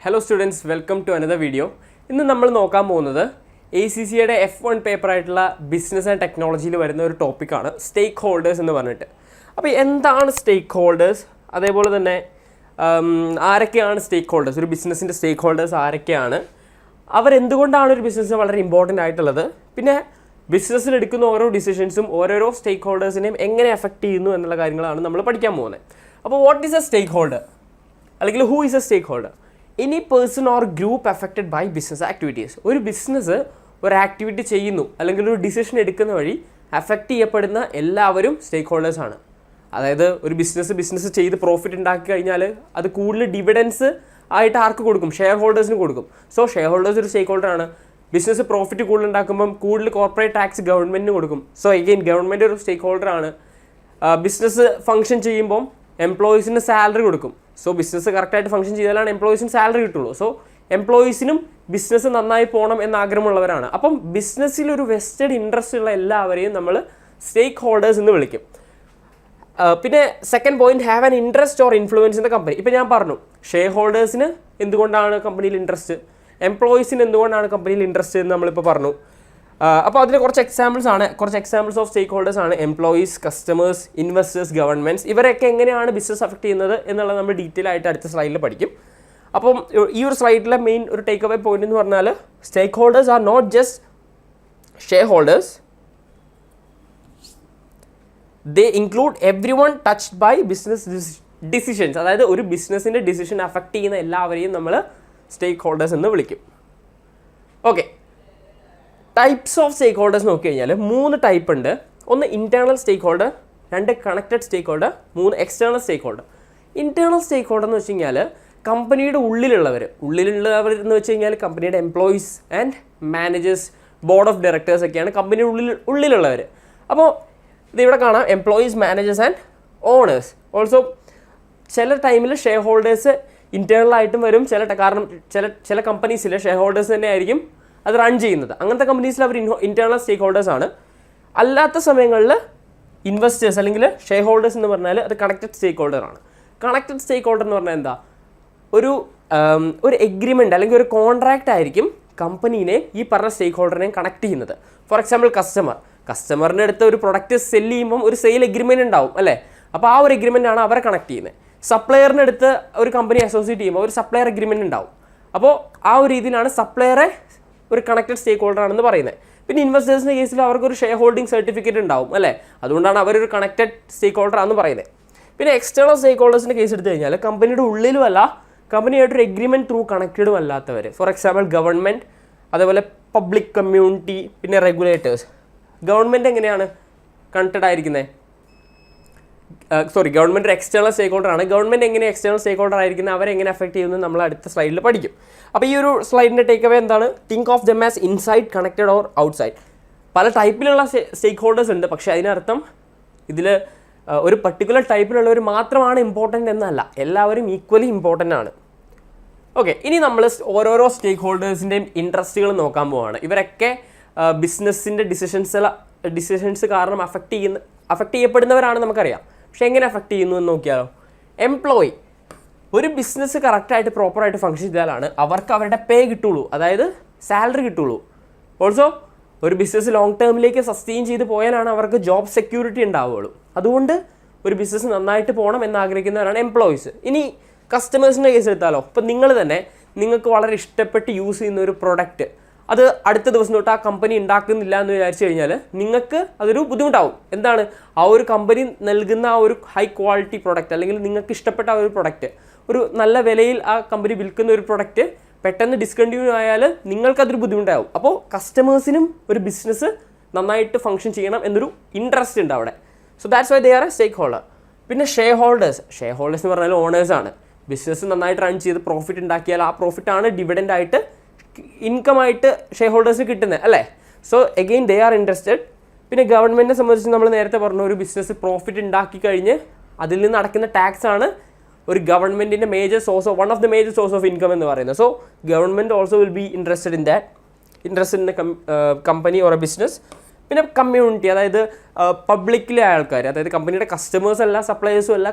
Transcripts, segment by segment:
Hello students, welcome to another video. ഇന്ന് നമ്മൾ നോക്കാൻ പോകുന്നത് ACCയുടെ F1 പേപ്പറായിട്ടുള്ള ബിസിനസ് ആൻഡ് ടെക്നോളജിയിൽ വരുന്ന ഒരു ടോപ്പിക്കാണ് സ്റ്റേക്ക് ഹോൾഡേഴ്സ് എന്ന് പറഞ്ഞിട്ട്. അപ്പോൾ എന്താണ് സ്റ്റേക്ക് ഹോൾഡേഴ്സ്, അതേപോലെ തന്നെ ആരൊക്കെയാണ് സ്റ്റേക്ക് ഹോൾഡേഴ്സ്, ഒരു ബിസിനസ്സിൻ്റെ സ്റ്റേക്ക് ഹോൾഡേഴ്സ് ആരൊക്കെയാണ്, അവരെന്തുകൊണ്ടാണ് ഒരു ബിസിനസ്സിന് വളരെ ഇമ്പോർട്ടൻ്റ് ആയിട്ടുള്ളത്, പിന്നെ ബിസിനസ്സിൽ എടുക്കുന്ന ഓരോ ഡിസിഷൻസും ഓരോരോ സ്റ്റേക്ക് ഹോൾഡേഴ്സിനെയും എങ്ങനെ എഫക്റ്റ് ചെയ്യുന്നു എന്നുള്ള കാര്യങ്ങളാണ് നമ്മൾ പഠിക്കാൻ പോകുന്നത്. അപ്പോൾ what is a stakeholder, അല്ലെങ്കിൽ who is a stakeholder? Any person or group affected by business activities. ഒരു ബിസിനസ് ഒരു ആക്ടിവിറ്റി ചെയ്യുന്നു അല്ലെങ്കിൽ ഒരു ഡിസിഷൻ എടുക്കുന്ന വഴി അഫക്റ്റ് ചെയ്യപ്പെടുന്ന എല്ലാവരും സ്റ്റേക്ക് ഹോൾഡേഴ്സാണ്. അതായത് ഒരു ബിസിനസ് ചെയ്ത് പ്രോഫിറ്റ് ഉണ്ടാക്കി കഴിഞ്ഞാൽ അത് കൂടുതൽ ഡിവിഡൻസ് ആയിട്ട് ആർക്ക് കൊടുക്കും? ഷെയർ ഹോൾഡേഴ്സിന് കൊടുക്കും. സോ ഷെയർ ഹോൾഡേഴ്സ് ഒരു സ്റ്റേക്ക് ഹോൾഡറാണ്. ബിസിനസ് പ്രോഫിറ്റ് കൂടുതൽ ഉണ്ടാക്കുമ്പം കൂടുതൽ കോർപ്പറേറ്റ് ടാക്സ് ഗവൺമെൻറ്റിന് കൊടുക്കും. സോ എഗെയിൻ ഗവൺമെൻറ് ഒരു സ്റ്റേക്ക് ഹോൾഡറാണ്. ബിസിനസ് ഫംഗ്ഷൻ ചെയ്യുമ്പം എംപ്ലോയീസിന് സാലറി കൊടുക്കും. സോ ബിസിനസ് കറക്റ്റായിട്ട് ഫംഗ്ഷൻ ചെയ്താലാണ് എംപ്ലോയീസിന് സാലറി കിട്ടുള്ളൂ. സോ എംപ്ലോയീസിനും ബിസിനസ് നന്നായി പോകണം എന്ന ആഗ്രഹമുള്ളവരാണ്. അപ്പം ബിസിനസ്സിൽ ഒരു വെസ്റ്റഡ് ഇൻട്രസ്റ്റ് ഉള്ള എല്ലാവരെയും നമ്മൾ സ്റ്റേക്ക് ഹോൾഡേഴ്സ് എന്ന് വിളിക്കും. പിന്നെ second point, have an interest or influence in the company. ഇപ്പോൾ ഞാൻ പറഞ്ഞു ഷെയർ ഹോൾഡേഴ്സിന് എന്തുകൊണ്ടാണ് കമ്പനിയിൽ ഇൻട്രസ്റ്റ്, എംപ്ലോയീസിന് എന്തുകൊണ്ടാണ് കമ്പനിയിൽ ഇൻട്രസ്റ്റ് എന്ന് നമ്മളിപ്പോൾ പറഞ്ഞു. അപ്പോൾ അതിന് കുറച്ച് എക്സാമ്പിൾസ് ഓഫ് സ്റ്റേക്ക് ഹോൾഡേഴ്സ് ആണ് എംപ്ലോയീസ്, കസ്റ്റമേഴ്സ്, ഇൻവെസ്റ്റേഴ്സ്, ഗവൺമെൻറ്റ്സ്. ഇവരൊക്കെ എങ്ങനെയാണ് ബിസിനസ് അഫക്റ്റ് ചെയ്യുന്നത് എന്നുള്ളത് നമ്മൾ ഡീറ്റെയിൽ ആയിട്ട് അടുത്ത സ്ലൈഡിൽ പഠിക്കും. അപ്പം ഈ ഒരു സ്ലൈഡിലെ മെയിൻ ഒരു ടേക്ക് അവേ പോയിന്റ് എന്ന് പറഞ്ഞാൽ stakeholders are not just shareholders, they include everyone touched by business decisions. അതായത് ഒരു ബിസിനസ്സിൻ്റെ ഡിസിഷൻ അഫക്റ്റ് ചെയ്യുന്ന എല്ലാവരെയും നമ്മൾ സ്റ്റേക്ക് ഹോൾഡേഴ്സ് എന്ന് വിളിക്കും. Okay, types of stake holders നോക്കി കഴിഞ്ഞാൽ 3 ടൈപ്പ് ഉണ്ട്. ഒന്ന് internal stake holder, 2 connected stake holder, 3 external stake holder. Internal stake holder എന്ന് വെച്ച് കഴിഞ്ഞാൽ കമ്പനിയുടെ ഉള്ളിലുള്ളവർ എന്ന് വെച്ച് കഴിഞ്ഞാൽ കമ്പനിയുടെ employees and managers, board of directors ഒക്കെയാണ് കമ്പനിയുടെ ഉള്ളിലുള്ളവർ. അപ്പോൾ ഇതിവിടെ കാണാം employees, managers and owners. Also ചില ടൈമിൽ ഷെയർ ഹോൾഡേഴ്സ് ഇൻറ്റേർണലായിട്ടും വരും. കാരണം ചില കമ്പനീസിൽ ഷെയർ ഹോൾഡേഴ്സ് തന്നെ ആയിരിക്കും അത് റൺ ചെയ്യുന്നത്. അങ്ങനത്തെ കമ്പനീസിൽ അവർ ഇൻറ്റേർണൽ സ്റ്റേക്ക് ഹോൾഡേഴ്സ് ആണ്. അല്ലാത്ത സമയങ്ങളിൽ ഇൻവെസ്റ്റേഴ്സ് അല്ലെങ്കിൽ ഷെയർ ഹോൾഡേഴ്സ് എന്ന് പറഞ്ഞാൽ അത് കണക്റ്റഡ് സ്റ്റേക്ക് ഹോൾഡറാണ്. കണക്റ്റഡ് സ്റ്റേക്ക് ഹോൾഡർ എന്ന് പറഞ്ഞാൽ എന്താ? ഒരു എഗ്രിമെൻ്റ് അല്ലെങ്കിൽ ഒരു കോൺട്രാക്റ്റ് ആയിരിക്കും കമ്പനീനെ ഈ പറഞ്ഞ സ്റ്റേക്ക് ഹോൾഡറിനെയും കണക്ട് ചെയ്യുന്നത്. ഫോർ എക്സാമ്പിൾ കസ്റ്റമറിൻ്റെ അടുത്ത് ഒരു പ്രൊഡക്റ്റ് സെല്ല് ചെയ്യുമ്പം ഒരു സെയിൽ എഗ്രിമെൻ്റ് ഉണ്ടാവും അല്ലേ? അപ്പോൾ ആ ഒരു എഗ്രിമെൻ്റ് ആണ് അവരെ കണക്ട് ചെയ്യുന്നത്. സപ്ലയറിൻ്റെ അടുത്ത് ഒരു കമ്പനി അസോസിയേറ്റ് ചെയ്യുമ്പോൾ ഒരു സപ്ലയർ എഗ്രിമെൻ്റ് ഉണ്ടാവും. അപ്പോൾ ആ ഒരു രീതിയിലാണ് സപ്ലയറെ ഒരു കണക്റ്റഡ് സ്റ്റേക്ക് ഹോൾഡർ ആണെന്ന് പറയുന്നത്. പിന്നെ ഇൻവെസ്റ്റേഴ്സിൻ്റെ കേസിൽ അവർക്കൊരു ഷെയർ ഹോൾഡിംഗ് സർട്ടിഫിക്കറ്റ് ഉണ്ടാവും അല്ലേ? അതുകൊണ്ടാണ് അവരൊരു കണക്റ്റഡ് സ്റ്റേക്ക് ഹോൾഡർ ആണെന്ന് പറയുന്നത്. പിന്നെ എക്സ്റ്റേണൽ സ്റ്റേക്ക് ഹോൾഡേഴ്സിൻ്റെ കേസ് എടുത്തു കഴിഞ്ഞാൽ കമ്പനിയുടെ ഉള്ളിലും അല്ല, കമ്പനിയായിട്ടൊരു എഗ്രിമെൻറ്റ് ത്രൂ കണക്റ്റഡും അല്ലാത്തവർ. ഫോർ എക്സാമ്പിൾ ഗവൺമെൻറ്, അതേപോലെ പബ്ലിക് കമ്മ്യൂണിറ്റി, പിന്നെ റെഗുലേറ്റേഴ്സ്. ഗവൺമെൻറ് എങ്ങനെയാണ് കണക്റ്റഡ് ആയിരിക്കുന്നത്? ഗവൺമെൻറ് ഒരു എക്സ്റ്റേണൽ സ്റ്റേക്ക് ഹോൾഡർ ആണ്. ഗവൺമെൻറ് എങ്ങനെ എക്സ്റ്റേണൽ സ്റ്റേക്ക് ഹോൾഡർ ആയിരിക്കുന്നത്, അവരെങ്ങനെ എഫക്ട് ചെയ്യുന്നത് നമ്മൾ അടുത്ത സ്ലൈഡിൽ പഠിക്കും. അപ്പോൾ ഈ ഒരു സ്ലൈഡിൻ്റെ ടേക്ക് അവേ എന്താണ്? Think of them as inside connected or outside. പല ടൈപ്പിലുള്ള സ്റ്റേക്ക് ഹോൾഡേഴ്സ് ഉണ്ട്, പക്ഷേ അതിനർത്ഥം ഇതിൽ ഒരു പർട്ടിക്കുലർ ടൈപ്പിലുള്ളവർ മാത്രമാണ് ഇമ്പോർട്ടൻ്റ് എന്നല്ല, എല്ലാവരും ഈക്വലി ഇമ്പോർട്ടൻ്റ് ആണ്. ഓക്കെ, ഇനി നമ്മൾ ഓരോരോ സ്റ്റേക്ക് ഹോൾഡേഴ്സിൻ്റെയും ഇൻട്രസ്റ്റുകൾ നോക്കാൻ പോവുകയാണ്. ഇവരൊക്കെ ബിസിനസ്സിൻ്റെ ഡിസിഷൻസ് കാരണം അഫക്റ്റ് ചെയ്യപ്പെടുന്നവരാണ് നമുക്കറിയാം. പക്ഷേ എങ്ങനെ അഫക്റ്റ് ചെയ്യുന്നു എന്ന് നോക്കിയാലോ? എംപ്ലോയി ഒരു ബിസിനസ് കറക്റ്റായിട്ട് പ്രോപ്പറായിട്ട് ഫംഗ്ഷൻ ചെയ്താലാണ് അവർക്ക് അവരുടെ പേ കിട്ടുള്ളൂ, അതായത് സാലറി കിട്ടുള്ളൂ. ഓൾസോ ഒരു ബിസിനസ് ലോങ് ടേമിലേക്ക് സസ്റ്റെയിൻ ചെയ്ത് പോയാലാണ് അവർക്ക് ജോബ് സെക്യൂരിറ്റി ഉണ്ടാവുകയുള്ളൂ. അതുകൊണ്ട് ഒരു ബിസിനസ് നന്നായിട്ട് പോകണം എന്നാഗ്രഹിക്കുന്നവരാണ് എംപ്ലോയീസ്. ഇനി കസ്റ്റമേഴ്സിൻ്റെ കേസ് എടുത്താലോ? ഇപ്പം നിങ്ങൾക്ക് വളരെ ഇഷ്ടപ്പെട്ട് യൂസ് ചെയ്യുന്ന ഒരു പ്രൊഡക്റ്റ് അത് അടുത്ത ദിവസം തൊട്ട് ആ കമ്പനി ഉണ്ടാക്കുന്നില്ല എന്ന് വിചാരിച്ചു കഴിഞ്ഞാൽ നിങ്ങൾക്ക് അതൊരു ബുദ്ധിമുട്ടാവും. എന്താണ്? ആ ഒരു കമ്പനി നൽകുന്ന ആ ഒരു ഹൈ ക്വാളിറ്റി പ്രൊഡക്റ്റ്, അല്ലെങ്കിൽ നിങ്ങൾക്ക് ഇഷ്ടപ്പെട്ട ആ ഒരു പ്രൊഡക്റ്റ്, ഒരു നല്ല വിലയിൽ ആ കമ്പനി വിൽക്കുന്ന ഒരു പ്രൊഡക്റ്റ് പെട്ടെന്ന് ഡിസ്കണ്ടിന്യൂ ആയാൽ നിങ്ങൾക്കതൊരു ബുദ്ധിമുട്ടാവും. അപ്പോൾ കസ്റ്റമേഴ്സിനും ഒരു ബിസിനസ് നന്നായിട്ട് ഫംഗ്ഷൻ ചെയ്യണം എന്നൊരു ഇൻട്രസ്റ്റ് ഉണ്ട് അവിടെ. So that's why they are a stakeholder. പിന്നെ ഷെയർ ഹോൾഡേഴ്സ് എന്ന് പറഞ്ഞാൽ ഓണേഴ്സാണ്. ബിസിനസ് നന്നായിട്ട് റൺ ചെയ്ത് പ്രോഫിറ്റ് ഉണ്ടാക്കിയാൽ ആ പ്രോഫിറ്റാണ് ഡിവിഡൻ്റ് ആയിട്ട് ഇൻകം ആയിട്ട് ഷെയർ ഹോൾഡേഴ്സ് കിട്ടുന്നത് അല്ലേ? So again they are interested. പിന്നെ ഗവൺമെൻറ്റിനെ സംബന്ധിച്ച് നമ്മൾ നേരത്തെ പറഞ്ഞു, ഒരു ബിസിനസ് പ്രോഫിറ്റ് ഉണ്ടാക്കി കഴിഞ്ഞ് അതിൽ നിന്ന് അടയ്ക്കുന്ന ടാക്സ് ആണ് ഒരു ഗവൺമെൻറ്റിൻ്റെ one of the major source of income എന്ന് പറയുന്നത്. So government also will be interested in company or A business. പിന്നെ കമ്മ്യൂണിറ്റി, അതായത് പബ്ലിക്കിലെ ആൾക്കാർ, അതായത് കമ്പനിയുടെ കസ്റ്റമേഴ്സ് അല്ല, സപ്ലയേഴ്സും അല്ല,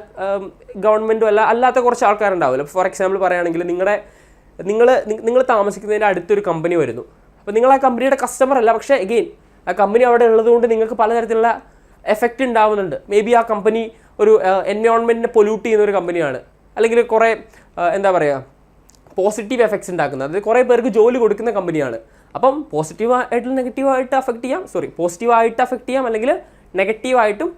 ഗവൺമെൻറ്റും അല്ല, അല്ലാത്ത കുറച്ച് ആൾക്കാരുണ്ടാവില്ല. ഫോർ എക്സാമ്പിൾ പറയുകയാണെങ്കിൽ നിങ്ങൾ താമസിക്കുന്നതിൻ്റെ അടുത്തൊരു കമ്പനി വരുന്നു. അപ്പോൾ നിങ്ങൾ ആ കമ്പനിയുടെ കസ്റ്റമർ അല്ല, പക്ഷേ എഗെയിൻ ആ കമ്പനി അവിടെ ഉള്ളതുകൊണ്ട് നിങ്ങൾക്ക് പലതരത്തിലുള്ള എഫക്റ്റ് ഉണ്ടാവുന്നുണ്ട്. മേ ബി ആ കമ്പനി ഒരു എൻവയോൺമെൻറ്റിനെ പൊല്യൂട്ട് ചെയ്യുന്ന ഒരു കമ്പനിയാണ്, അല്ലെങ്കിൽ കുറേ എന്താ പറയുക പോസിറ്റീവ് എഫക്ട്സ് ഉണ്ടാക്കുന്നത്, അത് കുറേ പേർക്ക് ജോലി കൊടുക്കുന്ന കമ്പനിയാണ്. അപ്പം പോസിറ്റീവായിട്ട് നെഗറ്റീവായിട്ട് അഫക്റ്റ് ചെയ്യാം, പോസിറ്റീവായിട്ട് അഫക്റ്റ് ചെയ്യാം, അല്ലെങ്കിൽ നെഗറ്റീവായിട്ടും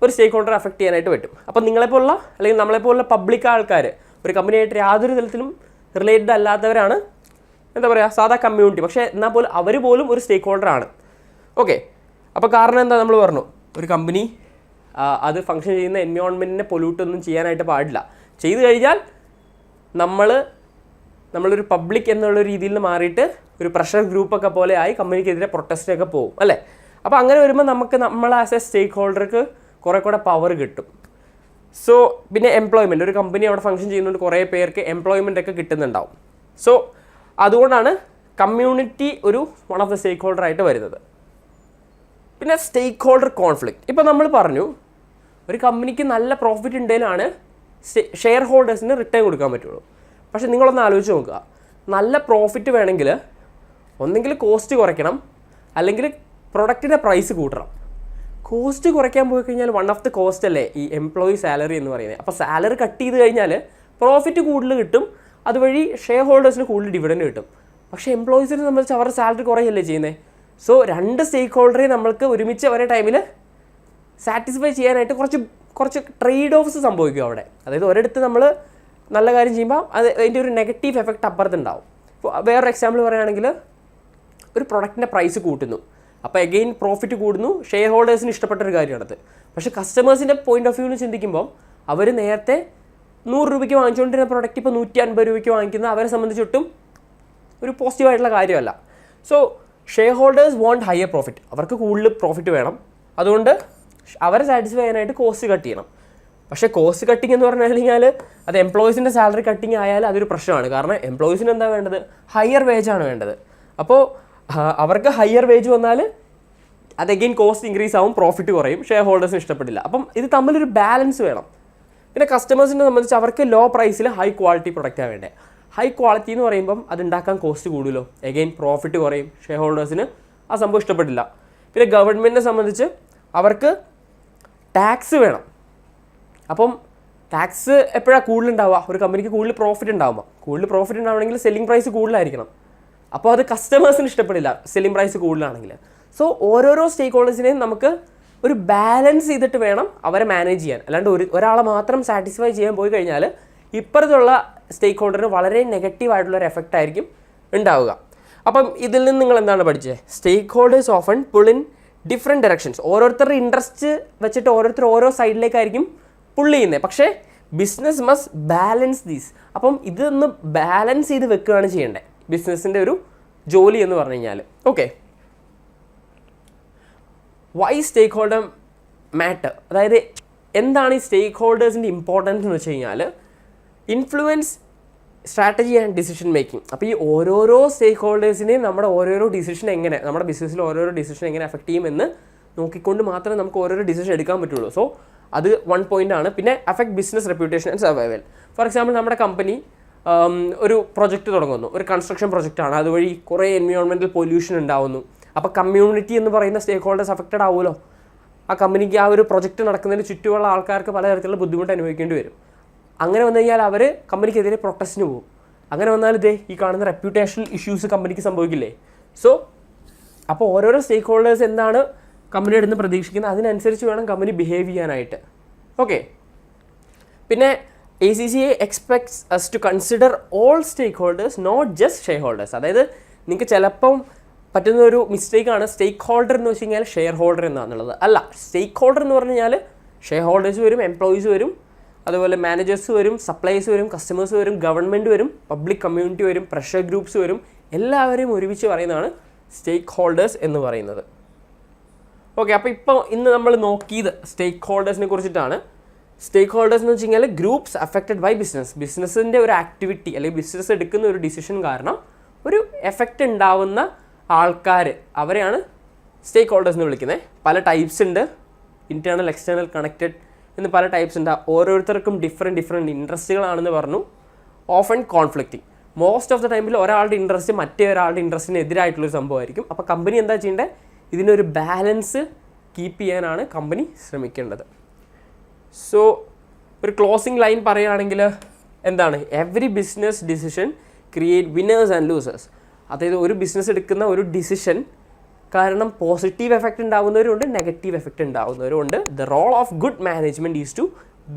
ഒരു സ്റ്റേക്ക് ഹോൾഡർ അഫക്റ്റ് ചെയ്യാനായിട്ട് പറ്റും. അപ്പം നിങ്ങളെപ്പോലുള്ള അല്ലെങ്കിൽ നമ്മളെപ്പോലുള്ള പബ്ലിക് ആൾക്കാർ ഒരു കമ്പനിയായിട്ട് യാതൊരു തരത്തിലും റിലേറ്റഡ് അല്ലാത്തവരാണ് എന്താ പറയുക സാധാ കമ്മ്യൂണിറ്റി, പക്ഷേ എന്നാൽ പോലും അവർ പോലും ഒരു സ്റ്റേക്ക് ഹോൾഡറാണ്. ഓക്കെ, അപ്പോൾ കാരണം എന്താ നമ്മൾ പറഞ്ഞു, ഒരു കമ്പനി അത് ഫങ്ഷൻ ചെയ്യുന്ന എൻവയോൺമെൻറ്റിനെ പൊല്യൂട്ടൊന്നും ചെയ്യാനായിട്ട് പാടില്ല. ചെയ്തു കഴിഞ്ഞാൽ നമ്മളൊരു പബ്ലിക് എന്നുള്ള രീതിയിൽ നിന്ന് മാറിയിട്ട് ഒരു പ്രഷർ ഗ്രൂപ്പൊക്കെ പോലെ ആയി കമ്പനിക്കെതിരെ പ്രൊട്ടസ്റ്റൊക്കെ പോകും അല്ലേ. അപ്പോൾ അങ്ങനെ വരുമ്പോൾ നമ്മൾ ആസ് എ സ്റ്റേക്ക് ഹോൾഡർക്ക് കുറേ കൂടെ പവർ കിട്ടും. സോ പിന്നെ എംപ്ലോയ്മെൻറ്റ്, ഒരു കമ്പനി അവിടെ ഫങ്ഷൻ ചെയ്യുന്നതുകൊണ്ട് കുറേ പേർക്ക് എംപ്ലോയ്മെൻ്റ് ഒക്കെ കിട്ടുന്നുണ്ടാവും. സോ അതുകൊണ്ടാണ് കമ്മ്യൂണിറ്റി ഒരു one of the stakeholder ആയിട്ട് വരുന്നത്. പിന്നെ സ്റ്റേക്ക് ഹോൾഡർ കോൺഫ്ലിക്റ്റ്, ഇപ്പോൾ നമ്മൾ പറഞ്ഞു ഒരു കമ്പനിക്ക് നല്ല പ്രോഫിറ്റ് ഉണ്ടെങ്കിലാണ് ഷെയർ ഹോൾഡേഴ്സിന് റിട്ടേൺ കൊടുക്കാൻ പറ്റുള്ളൂ. പക്ഷേ നിങ്ങളൊന്ന് ആലോചിച്ച് നോക്കുക, നല്ല പ്രോഫിറ്റ് വേണമെങ്കിൽ ഒന്നെങ്കിൽ കോസ്റ്റ് കുറയ്ക്കണം, അല്ലെങ്കിൽ പ്രൊഡക്റ്റിൻ്റെ പ്രൈസ് കൂട്ടണം. കോസ്റ്റ് കുറയ്ക്കാൻ പോയി കഴിഞ്ഞാൽ വൺ ഓഫ് ദ കോസ്റ്റ് അല്ലേ ഈ എംപ്ലോയി സാലറി എന്ന് പറയുന്നത്. അപ്പോൾ സാലറി കട്ട് ചെയ്ത് കഴിഞ്ഞാൽ പ്രോഫിറ്റ് കൂടുതൽ കിട്ടും, അതുവഴി ഷെയർ ഹോൾഡേഴ്സിന് കൂടുതൽ ഡിവിഡൻഡ് കിട്ടും. പക്ഷേ എംപ്ലോയീസിനെ സംബന്ധിച്ച് അവരുടെ സാലറി കുറയല്ലേ ചെയ്യുന്നത്. സോ രണ്ട് സ്റ്റേക്ക് ഹോൾഡറെ നമ്മൾക്ക് ഒരുമിച്ച് ഒരേ ടൈമിൽ സാറ്റിസ്ഫൈ ചെയ്യാനായിട്ട് കുറച്ച് ട്രേഡ് ഓഫ്സ് സംഭവിക്കും അവിടെ. അതായത് ഒരിടത്ത് നമ്മൾ നല്ല കാര്യം ചെയ്യുമ്പോൾ അതിൻ്റെ ഒരു നെഗറ്റീവ് എഫക്റ്റ് അപ്പുറത്തുണ്ടാവും. ഇപ്പോൾ വേറൊരു എക്സാമ്പിൾ പറയുകയാണെങ്കിൽ ഒരു പ്രൊഡക്റ്റിൻ്റെ പ്രൈസ് കൂട്ടുന്നു, അപ്പോൾ എഗെയിൻ പ്രോഫിറ്റ് കൂടുന്നു, ഷെയർ ഹോൾഡേഴ്സിന് ഇഷ്ടപ്പെട്ടൊരു കാര്യമാണത്. പക്ഷേ കസ്റ്റമേഴ്സിൻ്റെ പോയിന്റ് ഓഫ് വ്യൂവിൽ ചിന്തിക്കുമ്പോൾ അവർ നേരത്തെ 100 രൂപയ്ക്ക് വാങ്ങിച്ചുകൊണ്ടിരുന്ന പ്രൊഡക്റ്റ് ഇപ്പോൾ 150 രൂപയ്ക്ക് വാങ്ങിക്കുന്ന അവരെ സംബന്ധിച്ചൊട്ടും ഒരു പോസിറ്റീവായിട്ടുള്ള കാര്യമല്ല. So shareholders want higher profit, അവർക്ക് കൂടുതൽ പ്രോഫിറ്റ് വേണം, അതുകൊണ്ട് അവരെ സാറ്റിസ്ഫൈ ചെയ്യാനായിട്ട് കോസ്റ്റ് കട്ട് ചെയ്യണം. പക്ഷേ കോസ്റ്റ് കട്ടിങ് എന്ന് പറഞ്ഞു കഴിഞ്ഞാൽ അത് എംപ്ലോയീസിൻ്റെ സാലറി കട്ടിങ് ആയാൽ അതൊരു പ്രശ്നമാണ്. കാരണം എംപ്ലോയീസിന് എന്താ വേണ്ടത്, ഹയർ വേജാണ് വേണ്ടത്. അപ്പോൾ അവർക്ക് ഹയർ വേജ് വന്നാൽ അത് അഗെയിൻ കോസ്റ്റ് ഇൻക്രീസ് ആവും, പ്രോഫിറ്റ് കുറയും, ഷെയർ ഹോൾഡേഴ്സിന് ഇഷ്ടപ്പെടില്ല. അപ്പം ഇത് തമ്മിലൊരു ബാലൻസ് വേണം. പിന്നെ കസ്റ്റമേഴ്സിനെ സംബന്ധിച്ച് അവർക്ക് ലോ പ്രൈസിൽ ഹൈ ക്വാളിറ്റി പ്രൊഡക്റ്റാണ് വേണ്ടത്. ഹൈ ക്വാളിറ്റി എന്ന് പറയുമ്പം അതുണ്ടാക്കാൻ കോസ്റ്റ് കൂടുമല്ലോ, എഗെയിൻ പ്രോഫിറ്റ് കുറയും, ഷെയർ ഹോൾഡേഴ്സിന് ആ സംഭവം ഇഷ്ടപ്പെടില്ല. പിന്നെ ഗവൺമെൻറ്റിനെ സംബന്ധിച്ച് അവർക്ക് ടാക്സ് വേണം. അപ്പം ടാക്സ് എപ്പോഴാണ് കൂടുതലുണ്ടാവുക, ഒരു കമ്പനിക്ക് കൂടുതൽ പ്രോഫിറ്റ് ഉണ്ടാകുമ്പോൾ. കൂടുതൽ പ്രോഫിറ്റ് ഉണ്ടാവണമെങ്കിൽ സെല്ലിംഗ് പ്രൈസ് കൂടുതലായിരിക്കണം. അപ്പോൾ അത് കസ്റ്റമേഴ്സിന് ഇഷ്ടപ്പെടില്ല സെല്ലിംഗ് പ്രൈസ് കൂടുതലാണെങ്കിൽ. സോ ഓരോരോ സ്റ്റേക്ക് ഹോൾഡേഴ്സിനെയും നമുക്ക് ഒരു ബാലൻസ് ചെയ്തിട്ട് വേണം അവരെ മാനേജ് ചെയ്യാൻ. അല്ലാണ്ട് ഒരാളെ മാത്രം സാറ്റിസ്ഫൈ ചെയ്യാൻ പോയി കഴിഞ്ഞാൽ ഇപ്പുറത്തുള്ള സ്റ്റേക്ക് ഹോൾഡറിന് വളരെ നെഗറ്റീവായിട്ടുള്ളൊരു എഫക്റ്റ് ആയിരിക്കും ഉണ്ടാവുക. അപ്പം ഇതിൽ നിന്ന് നിങ്ങൾ എന്താണ് പഠിച്ചത്, stakeholders often pull in different directions. ഓരോരുത്തരുടെ ഇൻട്രസ്റ്റ് വെച്ചിട്ട് ഓരോരുത്തർ ഓരോ സൈഡിലേക്കായിരിക്കും പുള്ള് ചെയ്യുന്നത്. പക്ഷേ ബിസിനസ് മസ്റ്റ് ബാലൻസ് ദീസ്. അപ്പം ഇതൊന്ന് ബാലൻസ് ചെയ്ത് വെക്കുകയാണ് ചെയ്യേണ്ടത്, ബിസിനസ്സിൻ്റെ ഒരു ജോലി എന്ന് പറഞ്ഞു കഴിഞ്ഞാൽ. ഓക്കെ, വൈ സ്റ്റേക്ക് ഹോൾഡർ മാറ്റർ, അതായത് എന്താണ് ഈ സ്റ്റേക്ക് ഹോൾഡേഴ്സിൻ്റെ ഇമ്പോർട്ടൻസ് എന്ന് വെച്ച് കഴിഞ്ഞാൽ influence strategy and decision making. അപ്പോൾ ഈ ഓരോരോ സ്റ്റേക്ക് ഹോൾഡേഴ്സിനെയും നമ്മുടെ ഓരോരോ ഡിസിഷൻ എങ്ങനെ, നമ്മുടെ ബിസിനസ്സിൽ ഓരോരോ ഡിസിഷൻ എങ്ങനെ എഫക്ട് ചെയ്യുമെന്ന് നോക്കിക്കൊണ്ട് മാത്രമേ നമുക്ക് ഓരോരോ ഡിസിഷൻ എടുക്കാൻ പറ്റുള്ളൂ. സോ അത് വൺ പോയിൻ്റ് ആണ്. പിന്നെ affect business reputation and survival. For example നമ്മുടെ കമ്പനി ഒരു പ്രൊജക്റ്റ് തുടങ്ങുന്നു, ഒരു കൺസ്ട്രക്ഷൻ പ്രൊജക്റ്റാണ്, അതുവഴി കുറേ എൻവയോൺമെൻറ്റൽ പൊല്യൂഷൻ ഉണ്ടാവുന്നു. അപ്പോൾ കമ്മ്യൂണിറ്റി എന്ന് പറയുന്ന സ്റ്റേക്ക് ഹോൾഡേഴ്സ് അഫക്റ്റഡ് ആവുമല്ലോ. ആ കമ്പനിക്ക് ആ ഒരു പ്രൊജക്റ്റ് നടക്കുന്നതിന് ചുറ്റുമുള്ള ആൾക്കാർക്ക് പലതരത്തിലുള്ള ബുദ്ധിമുട്ട് അനുഭവിക്കേണ്ടി വരും. അങ്ങനെ വന്നു കഴിഞ്ഞാൽ അവർ കമ്പനിക്കെതിരെ പ്രൊട്ടസ്റ്റിന് പോകും. അങ്ങനെ വന്നാൽ ഈ കാണുന്ന റെപ്യൂട്ടേഷണൽ ഇഷ്യൂസ് കമ്പനിക്ക് സംഭവിക്കില്ലേ. സോ അപ്പോൾ ഓരോരോ സ്റ്റേക്ക് ഹോൾഡേഴ്സ് എന്താണ് കമ്പനിയുടെ നിന്ന് പ്രതീക്ഷിക്കുന്നത് അതിനനുസരിച്ച് വേണം കമ്പനി ബിഹേവ് ചെയ്യാനായിട്ട്. ഓക്കെ, പിന്നെ ACCA expects us to consider all stakeholders, not just shareholders. അതായത് നിങ്ങൾക്ക് ചിലപ്പം പറ്റുന്ന ഒരു മിസ്റ്റേക്കാണ് സ്റ്റേക്ക് ഹോൾഡർ എന്ന് വെച്ച് കഴിഞ്ഞാൽ ഷെയർ ഹോൾഡർ എന്നാണെന്നുള്ളത്. അല്ല, സ്റ്റേക്ക് ഹോൾഡർ എന്ന് പറഞ്ഞു കഴിഞ്ഞാൽ ഷെയർ ഹോൾഡേഴ്സ് വരും, എംപ്ലോയീസ് വരും, അതുപോലെ മാനേജേഴ്സ് വരും, സപ്ലൈസ് വരും, കസ്റ്റമേഴ്സ് വരും, ഗവൺമെൻറ് വരും, പബ്ലിക് കമ്മ്യൂണിറ്റി വരും, പ്രഷർ ഗ്രൂപ്പ്സ് വരും, എല്ലാവരെയും ഒരുമിച്ച് പറയുന്നതാണ് സ്റ്റേക്ക് ഹോൾഡേഴ്സ് എന്ന് പറയുന്നത്. ഓക്കെ, അപ്പോൾ ഇന്ന് നമ്മൾ നോക്കിയത് സ്റ്റേക്ക് ഹോൾഡേഴ്സിനെ കുറിച്ചിട്ടാണ്. സ്റ്റേക്ക് ഹോൾഡേഴ്സ് എന്ന് വെച്ച് കഴിഞ്ഞാൽ ഗ്രൂപ്പ്സ് അഫക്റ്റഡ് ബൈ ബിസിനസ്സിൻ്റെ ഒരു ആക്ടിവിറ്റി അല്ലെങ്കിൽ ബിസിനസ് എടുക്കുന്ന ഒരു ഡിസിഷൻ കാരണം ഒരു എഫക്റ്റ് ഉണ്ടാവുന്ന ആൾക്കാർ, അവരെയാണ് സ്റ്റേക്ക് ഹോൾഡേഴ്സ് എന്ന് വിളിക്കുന്നത്. പല ടൈപ്സ് ഉണ്ട്, ഇൻറ്റേർണൽ, എക്സ്റ്റേണൽ, കണക്റ്റഡ് എന്ന് പല ടൈപ്സ് ഉണ്ട്. ഓരോരുത്തർക്കും ഡിഫറെൻറ്റ് ഇൻട്രസ്റ്റുകളാണെന്ന് പറഞ്ഞു. Often conflicting. Most of the ടൈമിൽ ഒരാളുടെ ഇൻട്രസ്റ്റ് മറ്റേ ഒരാളുടെ ഇൻട്രസ്റ്റിന് എതിരായിട്ടുള്ളൊരു സംഭവമായിരിക്കും. അപ്പോൾ കമ്പനി എന്താ ചെയ്യേണ്ടത്, ഇതിനൊരു ബാലൻസ് കീപ്പ് ചെയ്യാനാണ് കമ്പനി ശ്രമിക്കേണ്ടത്. സോ ഒരു ക്ലോസിംഗ് ലൈൻ പറയുകയാണെങ്കിൽ എന്താണ്, every business decision create winners and losers. അതായത് ഒരു ബിസിനസ് എടുക്കുന്ന ഒരു ഡിസിഷൻ കാരണം പോസിറ്റീവ് എഫക്റ്റ് ഉണ്ടാകുന്നവരുണ്ട്, നെഗറ്റീവ് എഫക്റ്റ് ഉണ്ടാകുന്നവരുണ്ട്. The role of good management is to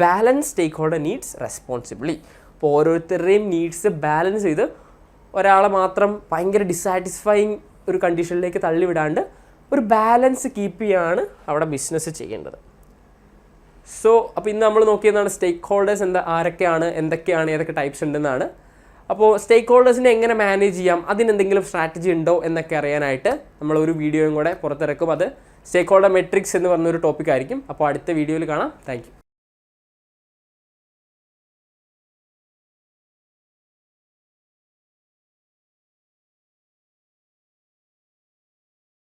balance stakeholder needs responsibly. അപ്പോൾ ഓരോരുത്തരുടെയും നീഡ്സ് ബാലൻസ് ചെയ്ത് ഒരാളെ മാത്രം ഭയങ്കര ഡിസാറ്റിസ്ഫൈങ് ഒരു കണ്ടീഷനിലേക്ക് തള്ളിവിടാണ്ട് ഒരു ബാലൻസ് കീപ്പ് ചെയ്യാണ് അവിടെ ബിസിനസ് ചെയ്യേണ്ടത്. സോ അപ്പോൾ ഇന്ന് നമ്മൾ നോക്കിയതാണ് സ്റ്റേക്ക് ഹോൾഡേഴ്സ് ആരൊക്കെയാണ്, എന്തൊക്കെയാണ്, ഏതൊക്കെ ടൈപ്സ് ഉണ്ടെന്നാണ്. അപ്പോൾ സ്റ്റേക്ക് ഹോൾഡേഴ്സിനെ എങ്ങനെ മാനേജ് ചെയ്യാം, അതിനെന്തെങ്കിലും സ്ട്രാറ്റജി ഉണ്ടോ എന്നൊക്കെ അറിയാനായിട്ട് നമ്മളൊരു വീഡിയോയും കൂടെ പുറത്തിറക്കും. അത് സ്റ്റേക്ക് ഹോൾഡർ മെട്രിക്സ് എന്ന് പറഞ്ഞൊരു ടോപ്പിക് ആയിരിക്കും. അപ്പോൾ അടുത്ത വീഡിയോയിൽ കാണാം. Thank you.